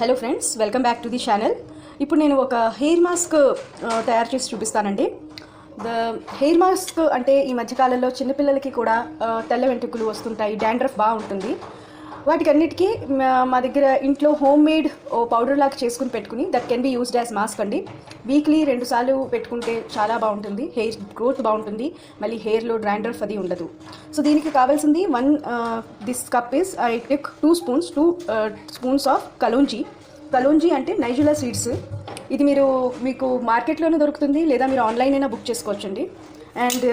Hello friends, welcome back to the channel. ఇప్పుడు నేను ఒక హెయిర్ మాస్క్ తయారు చేసి చూపిస్తానండి. హెయిర్ మాస్క్ అంటే ఈ మధ్యకాలంలో చిన్నపిల్లలకి కూడా తెల్ల వెంట్రుకలు వస్తుంటాయి, డాండ్రఫ్ బాగుంటుంది. వాటికన్నిటికీ మా దగ్గర ఇంట్లో హోమ్ మేడ్ పౌడర్ లాగా చేసుకుని పెట్టుకుని that can be used as mask అండి. వీక్లీ 2 సార్లు పెట్టుకుంటే చాలా బాగుంటుంది, హెయిర్ గ్రోత్ బాగుంటుంది, మళ్ళీ హెయిర్లో డాండ్రఫ్ అది ఉండదు. సో దీనికి కావాల్సింది this cup is I take 2 spoons of kalonji అంటే నైజులా సీడ్స్. ఇది మీకు మార్కెట్లోనే దొరుకుతుంది, లేదా మీరు ఆన్లైన్ అయినా బుక్ చేసుకోవచ్చండి. And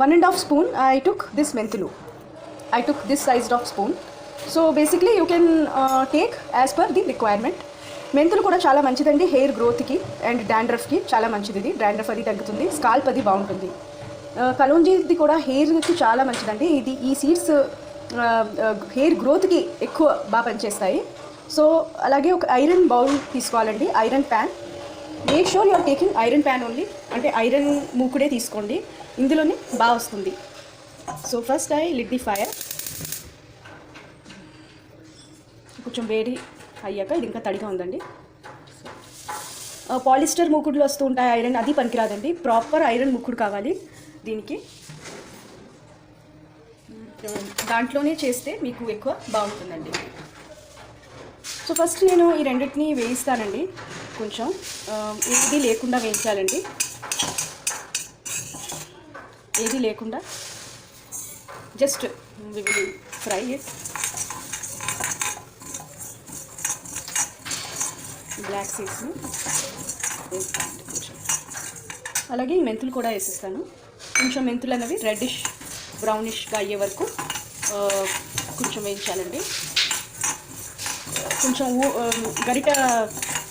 1.5 spoon I took this sized of spoon. So basically you can take as per the requirement. మెంతులు కూడా చాలా మంచిదండి హెయిర్ గ్రోత్కి అండ్ డాండ్రఫ్కి చాలా మంచిది. ఇది డాండ్రఫ్ అది తగ్గుతుంది, స్కాల్ప్ అది బాగుంటుంది. కలోంజీది కూడా హెయిర్కి చాలా మంచిదండి. ఈ సీడ్స్ హెయిర్ గ్రోత్కి ఎక్కువ బాగా పనిచేస్తాయి. సో అలాగే ఒక ఐరన్ బౌల్ తీసుకోవాలండి, iron pan. Make sure you are taking iron pan only, అంటే ఐరన్ మూకుడే తీసుకోండి, ఇందులోనే బాగా వస్తుంది. So first I lit the fire. కొంచెం వేడి అయ్యాక, ఇది ఇంకా తడిగా ఉందండి. పాలిస్టర్ మూకుడులు వస్తూ ఉంటాయి ఐరన్, అది పనికిరాదండి, ప్రాపర్ ఐరన్ మూకుడు కావాలి దీనికి. దాంట్లోనే చేస్తే మీకు ఎక్కువ బాగుంటుందండి. సో ఫస్ట్ నేను ఈ రెండింటిని వేయిస్తానండి. కొంచెం ఏది లేకుండా వేయించాలండి, ఏది లేకుండా just we will fry it. Black సీడ్స్ని వేస్తాను కొంచెం. అలాగే ఈ మెంతులు కూడా వేసిస్తాను. కొంచెం మెంతులు అనేవి రెడ్డిష్ బ్రౌనిష్గా అయ్యే వరకు కొంచెం వేయించాలండి. కొంచెం గరిట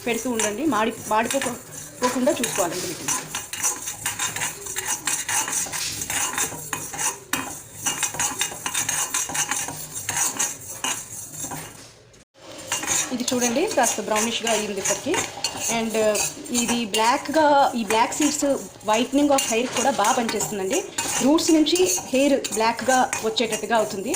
పెడుతూ ఉండండి, మాడిపోకుండా చూసుకోవాలండి వీటిని. ఇది చూడండి కాస్త బ్రౌనిష్గా అయ్యింది ఇప్పటికి. అండ్ ఇది ఈ black seeds whitening of hair కూడా బాగా పనిచేస్తుందండి. రూట్స్ నుంచి హెయిర్ బ్లాక్గా వచ్చేటట్టుగా అవుతుంది.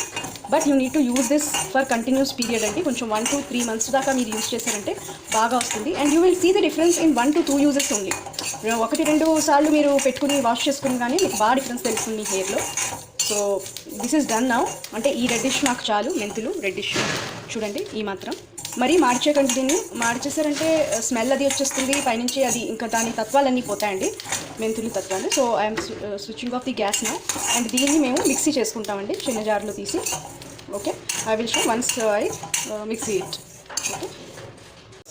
But you need to use this for continuous period అండి. కొంచెం 1 to 3 months దాకా మీరు యూజ్ చేశారంటే బాగా వస్తుంది. And you will see the difference in 1 to 2 uses only. 1-2 సార్లు మీరు పెట్టుకుని వాష్ చేసుకుని కానీ మీకు బాగా డిఫరెన్స్ తెలుస్తుంది మీ హెయిర్లో. So this is done now. అంటే ఈ రెడ్డిష్ నాకు చాలు, మెంతులు రెడ్డిష్ చూడండి ఈ మాత్రం. మరీ మార్చేకండి దీన్ని, మార్చేసారంటే స్మెల్ అది వచ్చేస్తుంది పైనుంచి, అది ఇంకా దాని తత్వాలన్నీ పోతాయండి, మెంతులు తత్వాలు. So I'm switching of the gas now. And దీన్ని మేము మిక్సీ చేసుకుంటామండి చిన్న జార్లో తీసి. Okay, I will show once I mixie it. Okay,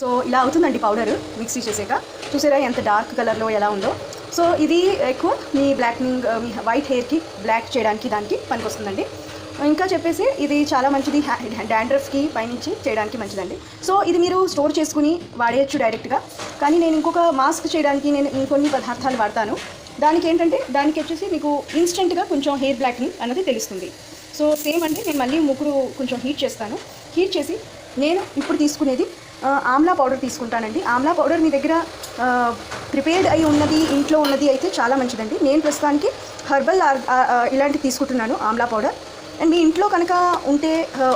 so ఇలా అవుతుందండి పౌడర్ మిక్సీ చేసాక. చూసారా ఎంత డార్క్ కలర్లో ఎలా ఉందో. సో ఇది ఎక్కువ మీ బ్లాక్నింగ్, మీ వైట్ హెయిర్కి బ్లాక్ చేయడానికి దానికి పనికొస్తుందండి. ఇంకా చెప్పేసి ఇది చాలా మంచిది డాండ్రఫ్కి పైనుంచి చేయడానికి మంచిదండి. సో ఇది మీరు స్టోర్ చేసుకుని వాడేయచ్చు డైరెక్ట్గా. కానీ నేను ఇంకొక మాస్క్ చేయడానికి నేను ఇంకొన్ని పదార్థాలు వాడతాను. దానికి ఏంటంటే దానికి వచ్చేసి మీకు ఇన్స్టెంట్గా కొంచెం హెయిర్ బ్లాక్నింగ్ అన్నది తెలుస్తుంది. సో సేమ్ అంటే నేను మళ్ళీ ముక్కుడు కొంచెం హీట్ చేస్తాను. హీట్ చేసి నేను ఇప్పుడు తీసుకునేది ఆమ్లా పౌడర్ తీసుకుంటానండి. ఆమ్లా పౌడర్ మీ దగ్గర ప్రిపేర్డ్ అయి ఉన్నది, ఇంట్లో ఉన్నది అయితే చాలా మంచిదండి. నేను ప్రస్తుతానికి హర్బల్ ఇలాంటివి తీసుకుంటున్నాను ఆమ్లా పౌడర్. అండ్ మీ ఇంట్లో కనుక ఉంటే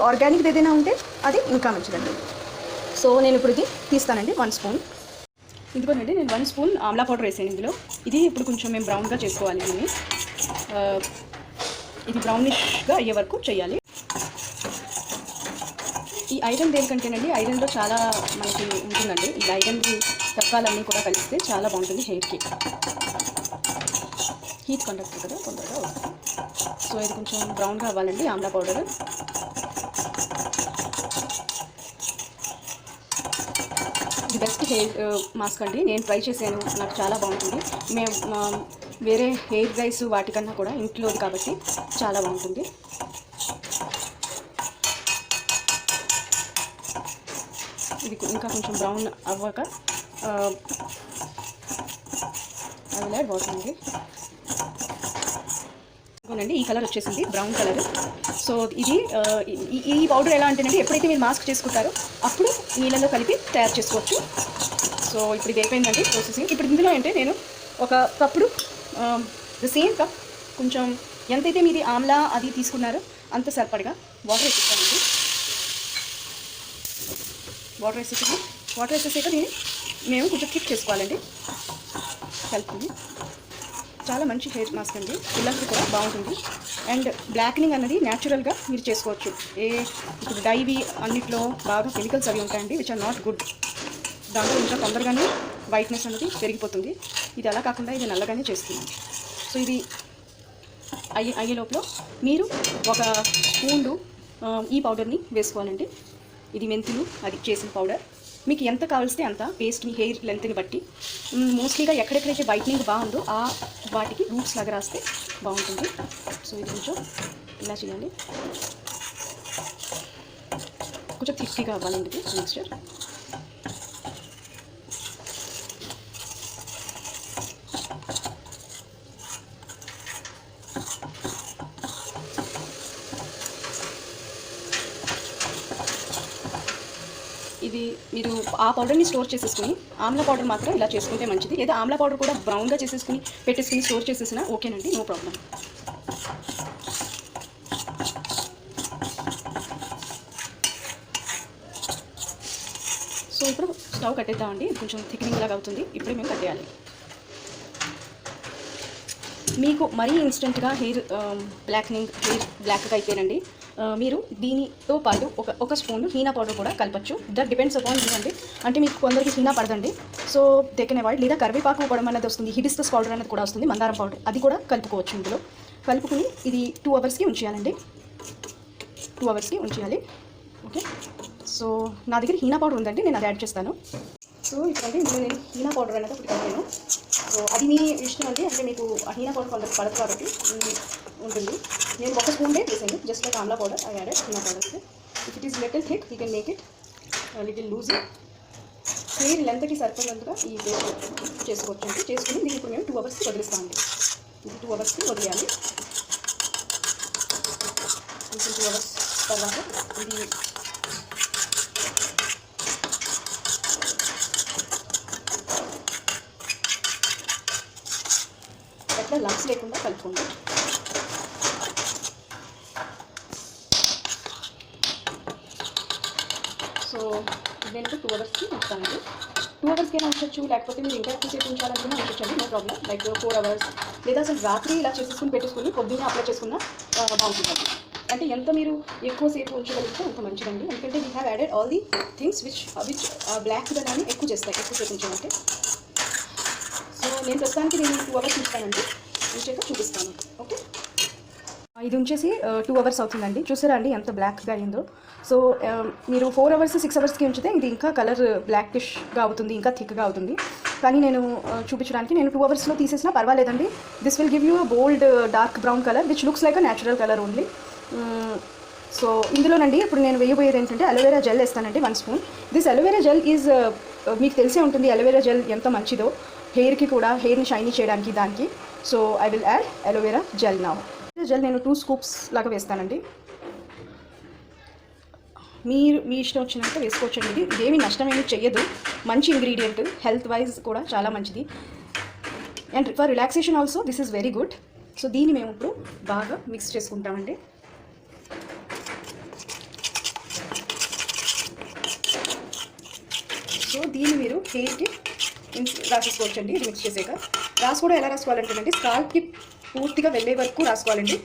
ఆర్గానిక్ ఏదైనా ఉంటే అది ఇంకా మంచిదండి. సో నేను ఇప్పుడు ఇది తీస్తానండి 1 స్పూన్. ఇదిగోనండి నేను 1 స్పూన్ ఆమ్లా పౌడర్ వేసాను ఇందులో. ఇది ఇప్పుడు కొంచెం మేము బ్రౌన్గా చేసుకోవాలి దీన్ని. ఇది బ్రౌనిష్గా అయ్యే వరకు చేయాలి. ఈ ఐరన్ దేనికంటేనండి, ఐరన్లో చాలా మనకి ఉంటుందండి. ఈ ఐరన్ తత్వాలన్నీ కూడా కలిస్తే చాలా బాగుంటుంది హెయిర్కి. హీట్ కండక్టర్ కదా తొందరగా అవుతుంది. సో ఇది కొంచెం బ్రౌన్గా అవ్వాలండి ఆమ్లా పౌడర్. ఇది బెస్ట్ హెయిర్ మాస్క్ అండి, నేను ట్రై చేశాను, నాకు చాలా బాగుంటుంది. వేరే హెయిర్ డైస్ వాటికన్నా కూడా ఇంట్లోది కాబట్టి చాలా బాగుంటుంది. ఇది ఇంకా కొంచెం బ్రౌన్ అవ్వక అది లైట్ బాగుంటుంది. అవునండి, ఈ కలర్ వచ్చేసింది బ్రౌన్ కలర్. సో ఇది ఈ పౌడర్ ఎలా అంటేనండి, ఎప్పుడైతే మీరు మాస్క్ చేసుకుంటారో అప్పుడు నీళ్ళలో కలిపి తయారు చేసుకోవచ్చు. సో ఇప్పుడు ఇది అయిపోయిందండి ప్రాసెసింగ్. ఇప్పుడు ఇందులో అంటే నేను ఒక కప్పుడు ద సేమ్ కప్ కొంచెం ఎంతైతే మీది ఆమ్లా అది తీసుకున్నారో అంత సరిపడగా వాటర్ వేసిస్తానండి. వాటర్ వేసేసి వాటర్ వేసేసాక మేము కొంచెం కిక్ చేసుకోవాలండి. కలుపుకుని చాలా మంచి హెయిర్ మాస్క్ అండి, పిల్లలకి కూడా బాగుంటుంది. అండ్ బ్లాక్నింగ్ అన్నది న్యాచురల్గా మీరు చేసుకోవచ్చు. ఇప్పుడు డైవి అన్నిట్లో బాగా కెమికల్స్ అవి ఉంటాయండి, విచ్ ఆర్ నాట్ గుడ్. దాంట్లో ఇంకా తొందరగానే వైట్నెస్ అనేది పెరిగిపోతుంది. ఇది అలా కాకుండా ఇది నల్లగానే చేస్తుంది. సో ఇది అయ్యే లోపల మీరు ఒక స్పూన్ ఈ పౌడర్ని వేసుకోవాలండి. ఇది మెంతులు అది చేసిన పౌడర్. మీకు ఎంత కావాల్స్తే అంత పేస్ట్ మీ హెయిర్ లెంత్ని బట్టి. మోస్ట్లీగా ఎక్కడెక్కడైతే వైట్నింగ్ బాగుందో వాటికి రూట్స్ లాగా రాస్తే బాగుంటుంది. సో ఇది కొంచెం ఇలా చేయండి. కొంచెం థిక్గా అవ్వాలండి ఇది మిక్స్చర్. ఇది మీరు ఆ పౌడర్ని స్టోర్ చేసేసుకుని ఆమ్లా పౌడర్ మాత్రం ఇలా చేసుకుంటే మంచిది. లేదా ఆమ్లా పౌడర్ కూడా బ్రౌన్గా చేసేసుకుని పెట్టేసుకుని స్టోర్ చేసేసినా ఓకేనండి, నో ప్రాబ్లం. సో ఇప్పుడు స్టవ్ కట్టేద్దామండి. కొంచెం థిక్నింగ్ లాగా అవుతుంది. ఇప్పుడే మేము కట్టేయాలి. మీకు మరీ ఇన్స్టెంట్గా హెయిర్ బ్లాక్గా అయితేనండి మీరు దీనితో పాటు ఒక స్పూన్ హీనా పౌడర్ కూడా కలపచ్చు. దట్ డిపెండ్స్ అపాన్ యూ అండి. అంటే మీకు కొందరికి హీనా పడదండి, సో దే కెన్ అవాయిడ్. లేదా కరివేపాకు పౌడర్ అనేది వస్తుంది, హిబిస్కస్ పౌడర్ అనేది కూడా వస్తుంది, మందారం పౌడర్, అది కూడా కలుపుకోవచ్చు. ఇందులో కలుపుకుని ఇది 2 అవర్స్కి ఉంచేయాలండి. 2 అవర్స్కి ఉంచేయాలి. ఓకే, సో నా దగ్గర హీనా పౌడర్ ఉందండి, నేను అది యాడ్ చేస్తాను. సో ఇప్పుడంటే ఇందులో నేను హీనా పౌడర్ అనేది ఒకటి కలిపాను. సో అది మీ ఇష్టం అండి, అంటే మీకు ఆ హీనా పౌడర్ కొందరికి పడదు కాబట్టి ఉంటుంది. నేను ఒక స్పూన్నే తీసాను, just like amla powder I added henna powder. If it is little thick you can make it little loose. Hair లెంత్కి సరిపడినందుగా ఈ పేస్ట్ చేసుకోవచ్చు. చేసుకుని దీన్ని ఇప్పుడు మేము 2 అవర్స్కి వదిలిస్తామండి. ఇది 2 అవర్స్కి వదిలేయాలి. కొంచెం 2 అవర్స్ తర్వాత ఇది ఎట్లా లంప్స్ లేకుండా కలుపుకోండి. సో నేను 2 అవర్స్కి ఉంచుతానండి. 2 అవర్స్కి ఉంచవచ్చు, లేకపోతే మీరు ఇంకా ఎక్కువసేపు ఉంచాలనుకున్నా ఉంచండి, నో ప్రాబ్లం. లైక్ 4 అవర్స్, లేదా అసలు రాత్రి ఇలా చేసుకుని పెట్టేసుకుని పొద్దున్నే అప్లై చేసుకున్నా బాగుంటుంది. అంటే ఎంత మీరు ఎక్కువసేపు ఉంచగలిగితే అంత మంచిదండి. ఎందుకంటే we have added all the things which black దాన్ని ఎక్కువ చేస్తాయి, ఎక్కువసేపు ఉంచాలంటే. సో నేను ప్రస్తుతానికి 2 అవర్స్ ఉంచుతానండి, ఉంచాక చూపిస్తాను. ఓకే, ఇది ఉంచేసి 2 అవర్స్ అవుతుందండి. చూసారా అండి ఎంత బ్లాక్గా అయిందో. సో మీరు 4 అవర్స్ 6 అవర్స్కి ఉంచితే ఇది ఇంకా కలర్ బ్లాకిష్గా అవుతుంది, ఇంకా థిక్గా అవుతుంది. కానీ నేను చూపించడానికి నేను 2 అవర్స్లో తీసేసినా పర్వాలేదండి. This will give you a bold dark brown colour which looks like a natural colour only. So ఇందులోనండి ఇప్పుడు నేను వేయబోయేది ఏంటంటే అలోవెరా జెల్ వేస్తానండి, 1 స్పూన్. దిస్ అలోవెరా జెల్ ఈజ్ మీకు తెలిసే ఉంటుంది అలోవెరా జెల్ ఎంత మంచిదో హెయిర్కి కూడా, హెయిర్ని షైనీ చేయడానికి దానికి. So I will add aloe vera gel now. Gel నేను 2 స్కూప్స్ లాగా వేస్తానండి. మీ ఇష్టం వచ్చినట్టు వేసుకోవచ్చండి. ఇదేమి నష్టమేమి చెయ్యదు, మంచి ఇంగ్రీడియంట్, హెల్త్ వైజ్ కూడా చాలా మంచిది. And for relaxation also this is very good. So దీన్ని మేము ఇప్పుడు బాగా మిక్స్ చేసుకుంటామండి. సో దీన్ని మీరు హెయిర్కి రాసుకోవచ్చండి. ఇది మిక్స్ చేసాక రాసుకోవడం ఎలా రాసుకోవాలంటేనండి, స్కాల్ప్కి పూర్తిగా వెళ్ళే వరకు రాసుకోవాలండి.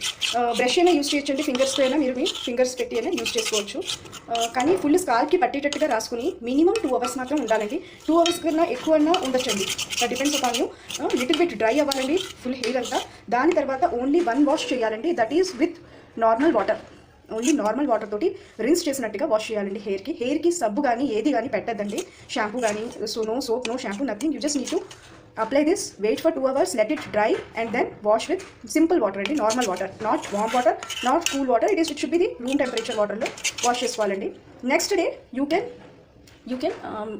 బ్రష్ అయినా యూజ్ చేయొచ్చండి, ఫింగర్స్తో అయినా మీరు మీ ఫింగర్స్ పెట్టి అయినా యూజ్ చేసుకోవచ్చు. కానీ ఫుల్ స్కాల్ప్కి పట్టేటట్టుగా రాసుకుని మినిమం 2 అవర్స్ మాత్రం ఉండాలండి. 2 అవర్స్ కన్నా ఎక్కువన్నా ఉండొచ్చండి, depends upon you. Little bit dry అవ్వాలండి ఫుల్ హెయిర్ అంతా. దాని తర్వాత ఓన్లీ 1 వాష్ చేయాలండి, that is with normal water. Only normal water తోటి రిన్స్ చేసినట్టుగా వాష్ చేయాలండి హెయిర్కి సబ్బు కానీ ఏది కానీ పెట్టద్దండి, షాంపూ కానీ. So no soap, no shampoo, nothing. You just need to apply this, wait for 2 hours, let it dry, and then wash with simple water అండి, normal water, not warm water, not cool water. It should be the room temperature water లో wash చేసుకోవాలండి. Next day you can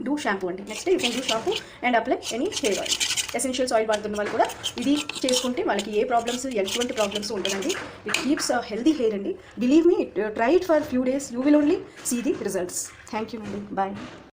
do shampoo అండి. Next day you can do shampoo and apply any hair oil. Essentials oil వాడుతున్న వాళ్ళు కూడా ఇది చేసుకుంటే వాళ్ళకి ఏ ప్రాబ్లమ్స్, ఎటువంటి ప్రాబ్లమ్స్ ఉండదండి. ఇట్ కీప్స్ హెల్దీ హెయిర్ అండి. Believe me, try it for few days, you will only see the results. Thank you అండి, బాయ్.